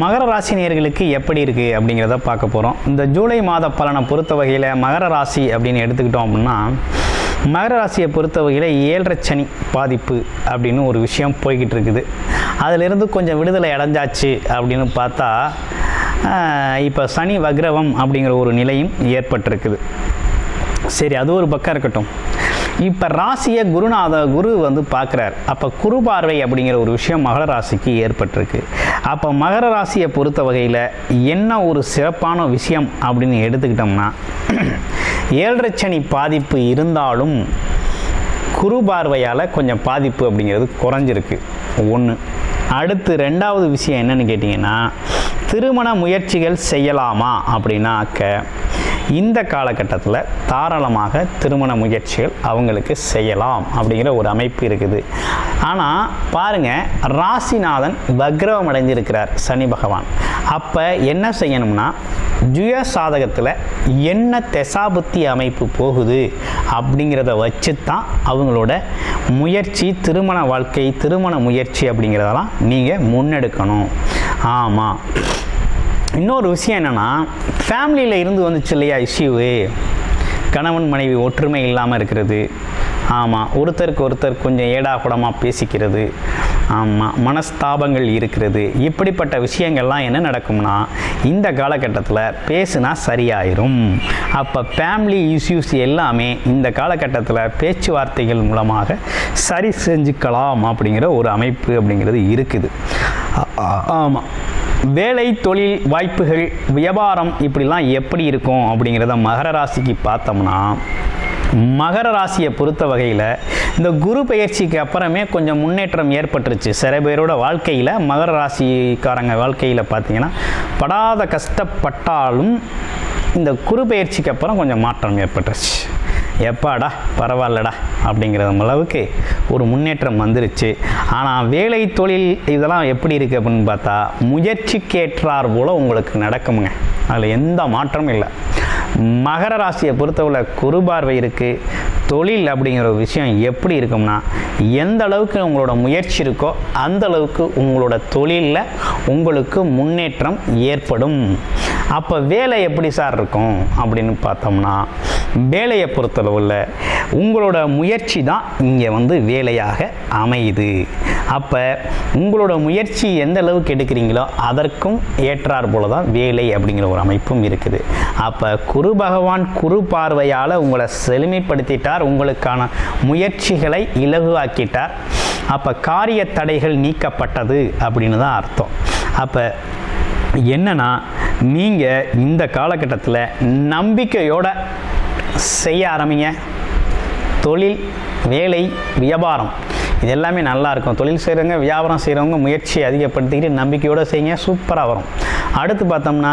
மகர ராசி நேயர்களுக்கு எப்படி இருக்குது அப்படிங்கிறத பார்க்க போகிறோம். இந்த ஜூலை மாத பலனை பொறுத்த வகையில் மகர ராசி அப்படின்னு எடுத்துக்கிட்டோம் அப்படின்னா, மகர ராசியை பொறுத்த வகையில் 7.5 சனி பாதிப்பு அப்படின்னு ஒரு விஷயம் போய்கிட்டு இருக்குது. அதிலிருந்து கொஞ்சம் விடுதலை அடைஞ்சாச்சு அப்படின்னு பார்த்தா, இப்போ சனி வக்ரவம் அப்படிங்கிற ஒரு நிலையும் ஏற்பட்டிருக்குது. சரி, அது ஒரு பக்கம் இருக்கட்டும். இப்போ ராசியை குரு வந்து பார்க்குறார். அப்போ குரு பார்வை அப்படிங்கிற ஒரு விஷயம் மகர ராசிக்கு ஏற்பட்டிருக்கு. அப்போ மகர ராசியை பொறுத்த வகையில் என்ன ஒரு சிறப்பான விஷயம் அப்படின்னு எடுத்துக்கிட்டோம்னா, 7.5 சனி பாதிப்பு இருந்தாலும் குரு பார்வையால் கொஞ்சம் பாதிப்பு அப்படிங்கிறது குறைஞ்சிருக்கு. ஒன்று. அடுத்து 2வது விஷயம் என்னன்னு கேட்டிங்கன்னா, திருமண முயற்சிகள் செய்யலாமா அப்படின்னாக்க இந்த காலகட்டத்தில் தாராளமாக திருமண முயற்சிகள் அவங்களுக்கு செய்யலாம் அப்படிங்கிற ஒரு அமைப்பு இருக்குது. ஆனால் பாருங்கள், ராசிநாதன் வக்ரவம் அடைஞ்சிருக்கிறார் சனி பகவான். அப்போ என்ன செய்யணும்னா, ஜுய சாதகத்தில் என்ன தசாபுத்தி அமைப்பு போகுது அப்படிங்கிறத வச்சு தான் அவங்களோட முயற்சி, திருமண வாழ்க்கை, திருமண முயற்சி அப்படிங்கிறதெல்லாம் நீங்கள் முன்னெடுக்கணும். ஆமாம். இன்னொரு விஷயம் என்னென்னா, ஃபேமிலியில் இருந்து வந்துச்சு இல்லையா இஷ்யூவு, கணவன் மனைவி ஒற்றுமை இல்லாமல் இருக்கிறது. ஆமாம், ஒருத்தருக்கு ஒருத்தர் கொஞ்சம் ஏடாகுடமாக பேசிக்கிறது. ஆமாம், மனஸ்தாபங்கள் இருக்கிறது. இப்படிப்பட்ட விஷயங்கள்லாம் என்ன நடக்கும்னா, இந்த காலகட்டத்தில் பேசுனா சரியாயிரும். அப்போ ஃபேமிலி இஷ்யூஸ் எல்லாமே இந்த காலகட்டத்தில் பேச்சுவார்த்தைகள் மூலமாக சரி செஞ்சுக்கலாம் அப்படிங்கிற ஒரு அமைப்பு அப்படிங்கிறது இருக்குது. ஆமாம். வேலை, தொழில் வாய்ப்புகள், வியாபாரம் இப்படிலாம் எப்படி இருக்கும் அப்படிங்கிறத மகர ராசிக்கு பார்த்தோம்னா, மகர ராசியை பொறுத்த வகையில் இந்த குரு பெயர்ச்சிக்கு அப்புறமே கொஞ்சம் முன்னேற்றம் ஏற்பட்டுருச்சு. சில பேரோட வாழ்க்கையில், மகர ராசிக்காரங்க வாழ்க்கையில் பார்த்திங்கன்னா, படாத கஷ்டப்பட்டாலும் இந்த குரு பெயர்ச்சிக்கு அப்புறம் கொஞ்சம் மாற்றம் ஏற்பட்டுருச்சு. எப்பாடா பரவாயில்லடா அப்படிங்கிற அளவுக்கு ஒரு முன்னேற்றம் வந்துருச்சு. ஆனால் வேலை, தொழில் இதெல்லாம் எப்படி இருக்குது அப்படின்னு பார்த்தா, முயற்சிக்கேற்றார் போல் உங்களுக்கு நடக்குமுங்க. அதில் எந்த மாற்றமும் இல்லை. மகர ராசியை பொறுத்தவரை குரு பார்வை இருக்குது. தொழில் அப்படிங்கிற ஒரு விஷயம் எப்படி இருக்கும்னா, எந்த அளவுக்கு உங்களோட முயற்சி இருக்கோ அந்த அளவுக்கு உங்களோட தொழிலில் உங்களுக்கு முன்னேற்றம் ஏற்படும். அப்போ வேலை எப்படி சார் இருக்கும் அப்படின்னு பார்த்தோம்னா, வேலையை பொறுத்தளவில் உங்களோட முயற்சி தான் இங்கே வந்து வேலையாக அமையுது. அப்போ உங்களோட முயற்சி எந்த அளவுக்கு எடுக்கிறீங்களோ அதற்கும் ஏற்றார் போல தான் வேலை அப்படிங்கிற ஒரு அமைப்பும் இருக்குது. அப்போ குரு பகவான் குரு பார்வையால் உங்களை செழுமைப்படுத்திட்டார், உங்களுக்கான முயற்சிகளை இலகுவாக்கிட்டார். அப்போ காரிய தடைகள் நீக்கப்பட்டது அப்படின்னு தான் அர்த்தம். அப்போ என்னன்னா, நீங்கள் இந்த காலகட்டத்தில் நம்பிக்கையோடு செய்ய ஆரம்பிங்க. தொழில், வேலை, வியாபாரம் இது எல்லாமே நல்லாயிருக்கும். தொழில் செய்கிறவங்க, வியாபாரம் செய்கிறவங்க முயற்சியை அதிகப்படுத்திக்கிட்டு நம்பிக்கையோடு செய்யுங்க, சூப்பராக வரும். அடுத்து பார்த்தோம்னா,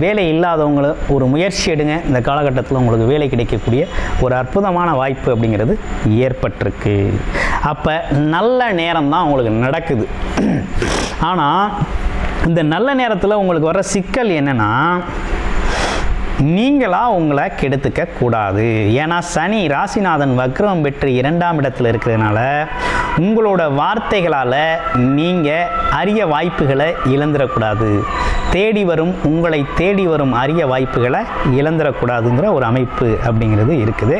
வேலை இல்லாதவங்கள ஒரு முயற்சி எடுங்க. இந்த காலகட்டத்தில் உங்களுக்கு வேலை கிடைக்கக்கூடிய ஒரு அற்புதமான வாய்ப்பு அப்படிங்கிறது ஏற்பட்டிருக்கு. அப்போ நல்ல நேரம் தான் உங்களுக்கு நடக்குது. ஆனால் இந்த நல்ல நேரத்தில் உங்களுக்கு வர சிக்கல் என்னென்னா, நீங்களாக உங்களை கெடுத்துக்க கூடாது. ஏன்னா சனி ராசிநாதன் வக்ரம் பெற்று 2ஆம் இடத்துல இருக்கிறதுனால உங்களோட வார்த்தைகளால் நீங்கள் அரிய வாய்ப்புகளை இழந்துடக்கூடாது. உங்களை தேடி வரும் அரிய வாய்ப்புகளை இழந்துடக்கூடாதுங்கிற ஒரு அமைப்பு அப்படிங்கிறது இருக்குது.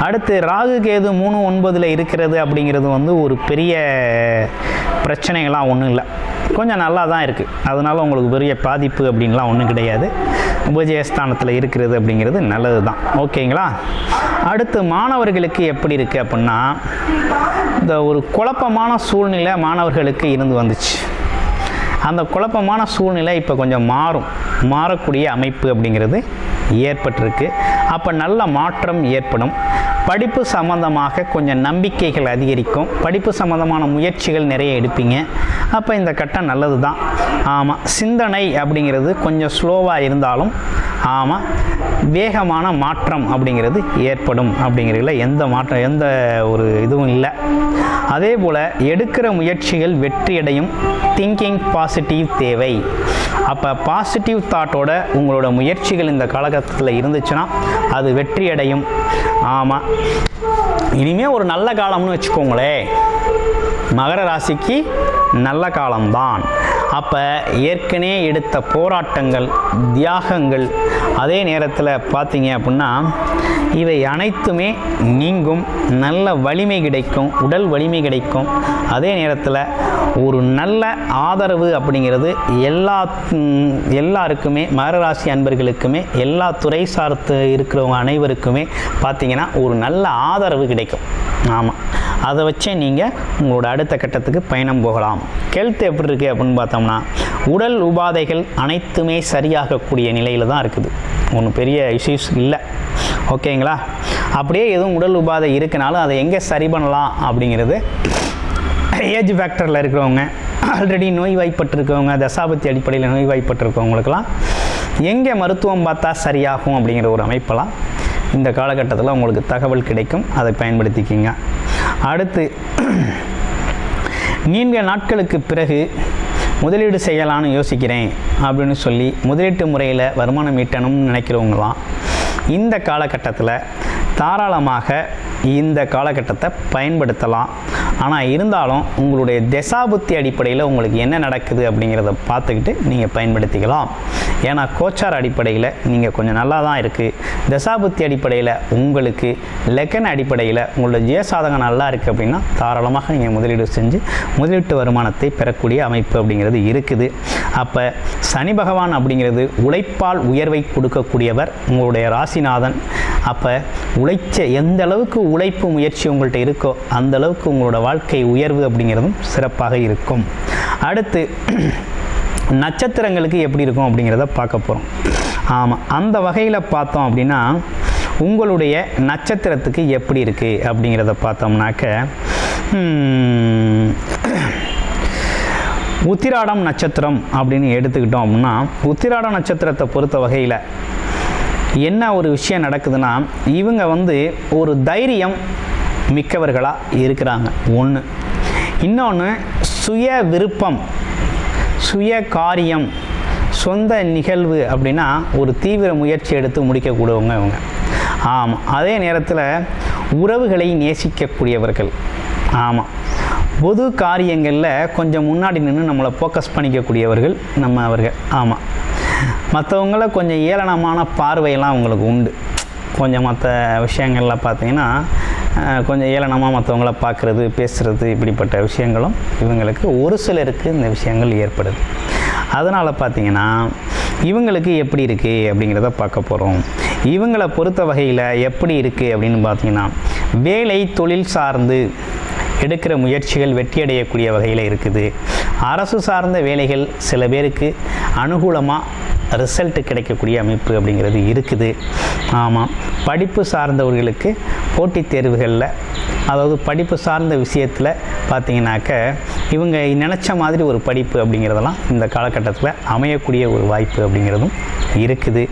அடுத்து ராகு கேது 3-9 இருக்கிறது அப்படிங்கிறது வந்து ஒரு பெரிய பிரச்சனைகள்லாம் ஒன்றும் இல்லை, கொஞ்சம் நல்லா தான் இருக்குது. அதனால் உங்களுக்கு பெரிய பாதிப்பு அப்படின்லாம் ஒன்றும் கிடையாது. உபஜயஸ்தானத்தில் இருக்கிறது அப்படிங்கிறது நல்லது தான். ஓகேங்களா? அடுத்து மாணவர்களுக்கு எப்படி இருக்குது அப்படின்னா, இந்த ஒரு குழப்பமான சூழ்நிலை மாணவர்களுக்கு இருந்து வந்துச்சு. அந்த குழப்பமான சூழ்நிலை இப்போ கொஞ்சம் மாறக்கூடிய அமைப்பு அப்படிங்கிறது ஏற்பட்டிருக்கு. அப்போ நல்ல மாற்றம் ஏற்படும். படிப்பு சம்மந்தமாக கொஞ்சம் நம்பிக்கைகள் அதிகரிக்கும். படிப்பு சம்மந்தமான முயற்சிகள் நிறைய எடுப்பீங்க. அப்போ இந்த கட்டம் நல்லது தான். ஆமாம், சிந்தனை அப்படிங்கிறது கொஞ்சம் ஸ்லோவாக இருந்தாலும் ஆமாம் வேகமான மாற்றம் அப்படிங்கிறது ஏற்படும். அப்படிங்கிறதுல எந்த ஒரு இதுவும் இல்லை. அதே போல் எடுக்கிற முயற்சிகள் வெற்றியடையும். திங்கிங் பாசிட்டிவ் தேவை. அப்போ பாசிட்டிவ் தாட்டோட உங்களோட முயற்சிகள் இந்த காலகட்டத்தில் இருந்துச்சுன்னா அது வெற்றியடையும். ஆமாம், இனிமேல் ஒரு நல்ல காலம்னு வச்சுக்கோங்களேன். மகர ராசிக்கு நல்ல காலம்தான். அப்போ ஏற்கனவே எடுத்த போராட்டங்கள், தியாகங்கள், அதே நேரத்தில் பார்த்தீங்க அப்படின்னா இவை அனைத்துமே நீங்கும். நல்ல வலிமை கிடைக்கும், உடல் வலிமை கிடைக்கும். அதே நேரத்தில் ஒரு நல்ல ஆதரவு அப்படிங்கிறது எல்லாருக்குமே, மகர ராசி அன்பர்களுக்குமே, எல்லா துறை சார்ந்து இருக்கிறவங்க அனைவருக்குமே பார்த்தீங்கன்னா ஒரு நல்ல ஆதரவு கிடைக்கும். ஆமாம், அதை வச்சே நீங்கள் உங்களோட அடுத்த கட்டத்துக்கு பயணம் போகலாம். ஹெல்த் எப்படி இருக்குது அப்படின்னு பார்த்தோம்னா உடல் உபாதைகள் அனைத்துமே சரியாகக்கூடிய நிலையில் தான் இருக்குது. ஒன்றும் பெரிய இஷ்யூஸ் இல்லை. ஓகேங்களா? அப்படியே எதுவும் உடல் உபாதை இருக்குனாலும் அதை எங்கே சரி பண்ணலாம் அப்படிங்கிறது ஏஜ் ஃபேக்டரில் இருக்கிறவங்க, ஆல்ரெடி நோய்வாய்ப்பட்டிருக்கவங்க, தசாபத்தி அடிப்படையில் நோய்வாய்ப்பட்டிருக்கவங்களுக்கெல்லாம் எங்கே மருத்துவம் பார்த்தா சரியாகும் அப்படிங்கிற ஒரு அமைப்பெல்லாம் இந்த காலகட்டத்தில் உங்களுக்கு தகவல் கிடைக்கும். அதை பயன்படுத்திக்கிங்க. அடுத்து நீண்ட நாட்களுக்கு பிறகு முதலீடு செய்யலான்னு யோசிக்கிறேன் அப்படின்னு சொல்லி முதலீட்டு முறையில் வருமானம் ஈட்டணும்னு நினைக்கிறவங்களாம் இந்த காலகட்டத்தில் தாராளமாக இந்த காலகட்டத்தை பயன்படுத்தலாம். ஆனால் இருந்தாலும் உங்களுடைய தசாபுத்தி அடிப்படையில் உங்களுக்கு என்ன நடக்குது அப்படிங்கிறத பார்த்துக்கிட்டு நீங்கள் பயன்படுத்திக்கலாம். ஏன்னா கோச்சார் அடிப்படையில் நீங்கள் கொஞ்சம் நல்லா தான் இருக்குது. தசாபுத்தி அடிப்படையில் உங்களுக்கு லெக்கன் அடிப்படையில் உங்களோட ஜெயசாதகம் நல்லா இருக்குது அப்படின்னா தாராளமாக நீங்கள் முதலீடு செஞ்சு முதலீட்டு வருமானத்தை பெறக்கூடிய அமைப்பு அப்படிங்கிறது இருக்குது. அப்போ சனி பகவான் அப்படிங்கிறது உழைப்பால் உயர்வை கொடுக்கக்கூடியவர், உங்களுடைய ராசிநாதன். அப்போ எந்த அளவுக்கு உழைப்பு முயற்சி உங்கள்கிட்ட இருக்கோ அந்த அளவுக்கு உங்களோட வாழ்க்கை உயர்வு அப்படிங்கிறதும் சிறப்பாக இருக்கும். அடுத்து நட்சத்திரங்களுக்கு எப்படி இருக்கும் அப்படிங்கிறத பார்க்க போகிறோம். ஆமாம், அந்த வகையில் பார்த்தோம் அப்படின்னா உங்களுடைய நட்சத்திரத்துக்கு எப்படி இருக்குது அப்படிங்கிறத பார்த்தோம்னாக்க உத்திராடம் நட்சத்திரம் அப்படின்னு எடுத்துக்கிட்டோம் அப்படின்னா உத்திராடம் நட்சத்திரத்தை பொறுத்த வகையில் என்ன ஒரு விஷயம் நடக்குதுன்னா இவங்க ஒரு தைரியம் மிக்கவர்களாக இருக்கிறாங்க. ஒன்று. இன்னொன்று சுய விருப்பம், சுய காரியம், சொந்த நிகழ்வு அப்படின்னா ஒரு தீவிர முயற்சி எடுத்து முடிக்கக்கூடியவங்க இவங்க. ஆமாம், அதே நேரத்தில் உறவுகளை நேசிக்கக்கூடியவர்கள். ஆமாம், பொது காரியங்களில் கொஞ்சம் முன்னாடி நின்று நம்மளை ஃபோக்கஸ் பண்ணிக்கக்கூடியவர்கள் அவர்கள். ஆமாம், மற்றவங்கள கொஞ்சம் ஏளனமான பார்வையெல்லாம் அவங்களுக்கு உண்டு. கொஞ்சம் மற்ற விஷயங்களில் பார்த்திங்கன்னா கொஞ்சம் ஏளனமாக மற்றவங்கள பார்க்குறது, பேசுகிறது, இப்படிப்பட்ட விஷயங்களும் இவங்களுக்கு ஒரு சிலருக்கு இந்த விஷயங்கள் ஏற்படுது. அதனால் பார்த்திங்கன்னா இவங்களுக்கு எப்படி இருக்குது அப்படிங்கிறத பார்க்க போகிறோம். இவங்களை பொறுத்த வகையில் எப்படி இருக்குது அப்படின்னு பார்த்திங்கன்னா வேலை தொழில் சார்ந்து எடுக்கிற முயற்சிகள் வெற்றியடையக்கூடிய வகையில் இருக்குது. அரசு சார்ந்த வேலைகள் சில பேருக்கு அனுகூலமாக ரிசல்ட் கிடைக்கக்கூடிய அமைப்பு அப்படிங்கிறது இருக்குது. ஆமாம், படிப்பு சார்ந்தவர்களுக்கு போட்டித் தேர்வுகளில், அதாவது படிப்பு சார்ந்த விஷயத்தில் பார்த்திங்கனாக்க இவங்க நினச்ச மாதிரி ஒரு படிப்பு அப்படிங்கிறதெல்லாம் இந்த காலகட்டத்தில் அமையக்கூடிய ஒரு வாய்ப்பு அப்படிங்கிறதும் இருக்குது.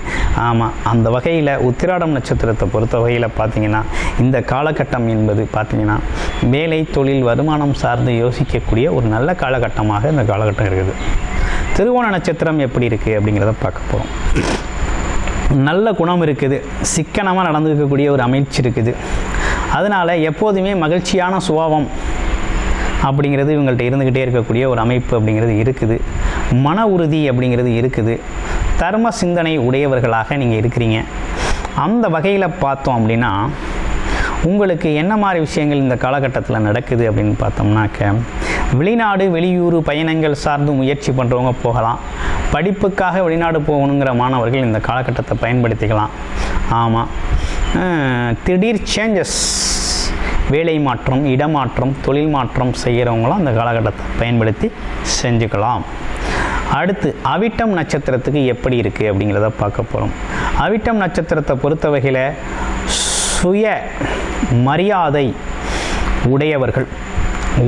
ஆமாம், அந்த வகையில் உத்திராடம் நட்சத்திரத்தை பொறுத்த வகையில் பார்த்திங்கன்னா இந்த காலகட்டம் என்பது பார்த்திங்கன்னா வேலை தொழில் வருமானம் சார்ந்து யோசிக்கக்கூடிய ஒரு நல்ல காலகட்டமாக இந்த காலகட்டம் இருக்குது. திருவோண நட்சத்திரம் எப்படி இருக்குது அப்படிங்கிறத பார்க்க போகிறோம். நல்ல குணம் இருக்குது, சிக்கனமாக நடந்துக்கக்கூடிய ஒரு அமைச்சு இருக்குது. அதனால் எப்போதுமே மகிழ்ச்சியான சுபாவம் அப்படிங்கிறது இவங்கள்ட்ட இருந்துக்கிட்டே இருக்கக்கூடிய ஒரு அமைப்பு அப்படிங்கிறது இருக்குது. மன உறுதி அப்படிங்கிறது இருக்குது. தர்ம சிந்தனை உடையவர்களாக நீங்கள் இருக்கிறீங்க. அந்த வகையில் பார்த்தோம் அப்படின்னா உங்களுக்கு என்ன மாதிரி விஷயங்கள் இந்த காலகட்டத்தில் நடக்குது அப்படின்னு பார்த்தோம்னாக்க வெளிநாடு வெளியூர் பயணங்கள் சார்ந்து முயற்சி பண்ணுறவங்க போகலாம். படிப்புக்காக வெளிநாடு போகணுங்கிற மாணவர்கள் இந்த காலகட்டத்தை பயன்படுத்திக்கலாம். ஆமாம், திடீர் சேஞ்சஸ், வேலை மாற்றம், இடமாற்றம், தொழில் மாற்றம் செய்கிறவங்களும் அந்த காலகட்டத்தை பயன்படுத்தி செஞ்சுக்கலாம். அடுத்து அவிட்டம் நட்சத்திரத்துக்கு எப்படி இருக்குது அப்படிங்கிறத பார்க்க போகிறோம். அவிட்டம் நட்சத்திரத்தை பொறுத்த வகையில் சுய மரியாதை உடையவர்கள்.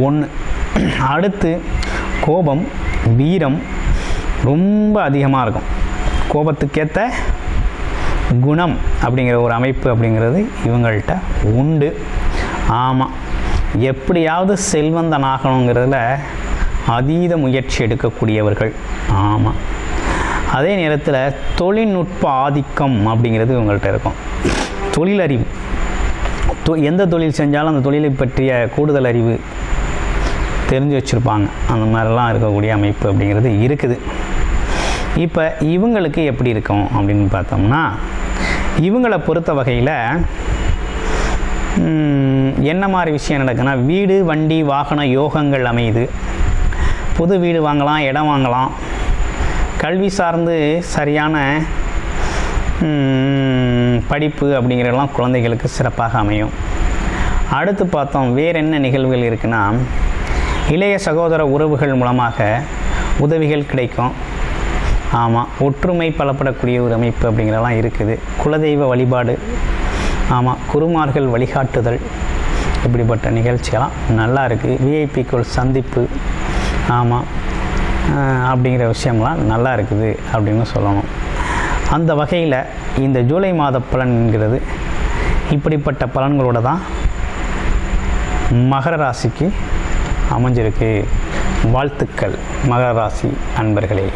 ஒன்று. அடுத்து கோபம், வீரம் ரொம்ப அதிகமாக இருக்கும். கோபத்துக்கேற்ற குணம் அப்படிங்கிற ஒரு அமைப்பு அப்படிங்கிறது இவங்கள்ட்ட உண்டு. ஆமாம், எப்படியாவது செல்வந்தன் ஆகணுங்கிறதுல அதீத முயற்சி எடுக்கக்கூடியவர்கள். ஆமாம், அதே நேரத்தில் தொழில்நுட்ப ஆதிக்கம் அப்படிங்கிறது இவங்கள்ட்ட இருக்கும். தொழிலறிவு, எந்த தொழில் செஞ்சாலும் அந்த தொழிலை பற்றிய கூடுதல் அறிவு தெரிஞ்சு வச்சுருப்பாங்க. அந்த மாதிரிலாம் இருக்கக்கூடிய அமைப்பு அப்படிங்கிறது இருக்குது. இப்போ இவங்களுக்கு எப்படி இருக்கும் அப்படின்னு பார்த்தோம்னா, இவங்களை பொறுத்த வகையில் என்ன மாதிரி விஷயம் நடக்குன்னா, வீடு வண்டி வாகன யோகங்கள் அமையுது. புது வீடு வாங்கலாம், இடம் வாங்கலாம். கல்வி சார்ந்து சரியான படிப்பு அப்படிங்கிறதெல்லாம் குழந்தைகளுக்கு சிறப்பாக அமையும். அடுத்து பார்த்தோம் வேறு என்ன நிகழ்வுகள் இருக்குன்னா, இளைய சகோதர உறவுகள் மூலமாக உதவிகள் கிடைக்கும். ஆமாம், ஒற்றுமை பலப்படக்கூடிய ஒரு அமைப்பு அப்படிங்கிறதெல்லாம் இருக்குது. குலதெய்வ வழிபாடு, ஆமாம், குருமார்கள் வழிகாட்டுதல், இப்படிப்பட்ட நிகழ்ச்சிகள்லாம் நல்லா இருக்குது. விஐபிக்குள் சந்திப்பு, ஆமாம், அப்படிங்கிற விஷயம்லாம் நல்லா இருக்குது அப்படின்னு சொல்லணும். அந்த வகையில் இந்த ஜூலை மாத பலன்கிறது இப்படிப்பட்ட பலன்களோடு தான் மகர ராசிக்கு அமைஞ்சிருக்கு. வாழ்த்துக்கள் மகர ராசி அன்பர்களே.